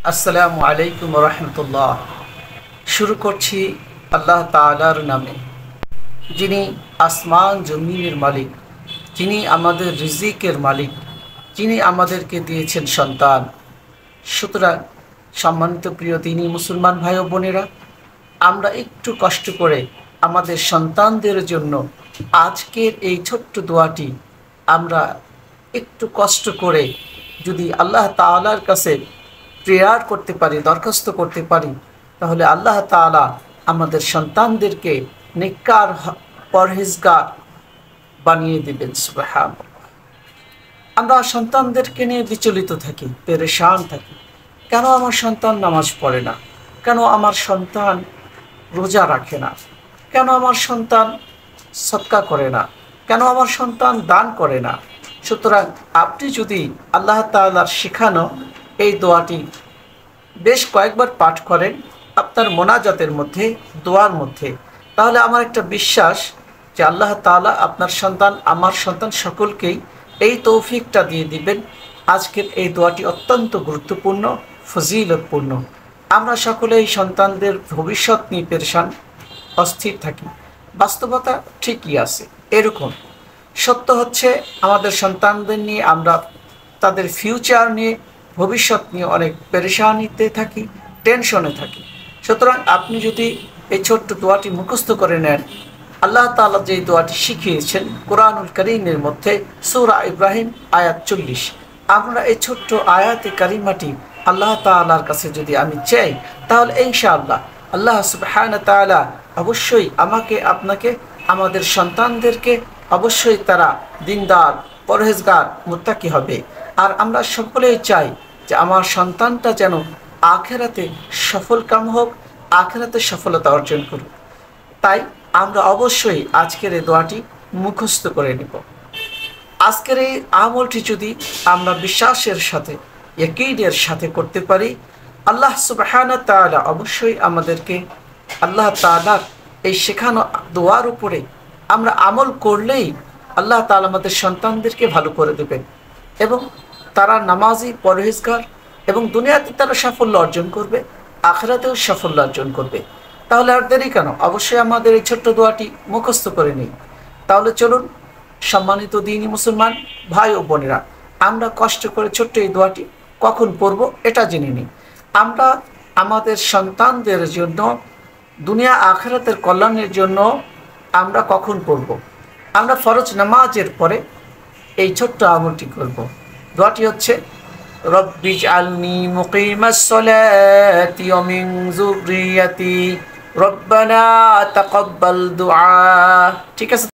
আসসালামু আলাইকুম রহমতুল্লাহ। শুরু করছি আল্লাহ তাআলার নামে, যিনি আসমান জমিনের মালিক, যিনি আমাদের রিজিকের মালিক, যিনি আমাদেরকে দিয়েছেন সন্তান। সুতরাং সম্মানিত প্রিয় দিনী মুসলমান ভাই ও বোনেরা, আমরা একটু কষ্ট করে আমাদের সন্তানদের জন্য আজকের এই ছোট্ট দোয়াটি আমরা একটু কষ্ট করে যদি আল্লাহ তাআলার কাছে প্রেয়ার করতে পারি, দরখাস্ত করতে পারি, তাহলে আল্লাহ তাআলা আমাদের সন্তানদেরকে নেককার পরহেজগার বানিয়ে দিবেন। সুবহানাল্লাহ। আমরা সন্তানদেরকে নিয়ে বিচলিত থাকি, পেরেশান থাকি। কেন আমার সন্তান নামাজ পড়ে না? কেন আমার সন্তান রোজা রাখে না? কেন আমার সন্তান সদকা করে না? কেন আমার সন্তান দান করে না? সুতরাং আপনি যদি আল্লাহ তাআলার শেখানো এই দোয়াটি বেশ কয়েকবার পাঠ করেন আপনার মোনাজাতের মধ্যে, দোয়ার মধ্যে, তাহলে আমার একটা বিশ্বাস যে আল্লাহ তাআলা আপনার সন্তান, আমার সন্তান সকলকেই এই তৌফিকটা দিয়ে দিবেন। আজকের এই দোয়াটি অত্যন্ত গুরুত্বপূর্ণ, ফজিলতপূর্ণ। আমরা সকলেই সন্তানদের ভবিষ্যৎ নিয়ে পেরেশান, অস্থির থাকি। বাস্তবতা ঠিকই আছে এরকম। সত্য হচ্ছে আমাদের সন্তানদের নিয়ে, আমরা তাদের ফিউচার নিয়ে, ভবিষ্যৎ নিয়ে অনেক পেরেশানিতে থাকি, টেনশনে থাকি। সুতরাং আপনি যদি এই ছোট্ট দোয়াটি মুখস্থ করে নেন, আল্লাহ তাআলা যে দোয়াটি শিখিয়েছেন কোরআনুল কারীমের মধ্যে সূরা ইব্রাহিম আয়াত 40, আমরা এই ছোট্ট আয়াতে কারিমাটি আল্লাহ তাআলার কাছে যদি আমি চাই, তাহলে ইনশাআল্লাহ আল্লাহ সুবহানাহু ওয়া তাআলা অবশ্যই আমাকে, আপনাকে, আমাদের সন্তানদেরকে অবশ্যই তারা দিনদার, পরহেজগার, মুত্তাকি হবে। আর আমরা সকলেই চাই যে আমার সন্তানটা যেন আখিরাতে সফলকাম হোক, আখিরাতে সফলতা অর্জন করুক। তাই আমরা অবশ্যই আজকের এই দোয়াটি মুখস্থ করে নেব। আজকের এই আমলটি যদি আমরা বিশ্বাসের সাথে, ইয়াকিনের সাথে করতে পারি, আল্লাহ সুবহানাহু ওয়া তাআলা অবশ্যই আমাদেরকে আল্লাহ তাআলার এই শেখানো দোয়ার উপরে আমরা আমল করলেই আল্লাহ তাআলা আমাদের সন্তানদেরকে ভালো করে দেবেন এবং তারা নামাজি, পরহেজগার এবং দুনিয়াতে তারা সাফল্য অর্জন করবে, আখিরাতেও সাফল্য অর্জন করবে। তাহলে আর দেরি কেন? অবশ্যই আমাদের এই ছোট্ট দোয়াটি মুখস্থ করে নিই। তাহলে চলুন সম্মানিত দিনী মুসলমান ভাই ও বোনেরা, আমরা কষ্ট করে ছোট্ট এই দোয়াটি কখন পড়ব এটা জেনে নিই। আমরা আমাদের সন্তানদের জন্য, দুনিয়া আখিরাতের কল্যাণের জন্য আমরা কখন পড়ব? আমরা ফরজ নামাজের পরে এই ছোট্ট আমলটি করব। দোয়াটি হচ্ছে রব্বিজআলনি মুকিমাস সালাতি ওয়া মিন যুররিয়াতি রব্বানা তাকাব্বাল দুআ। ঠিক আছে?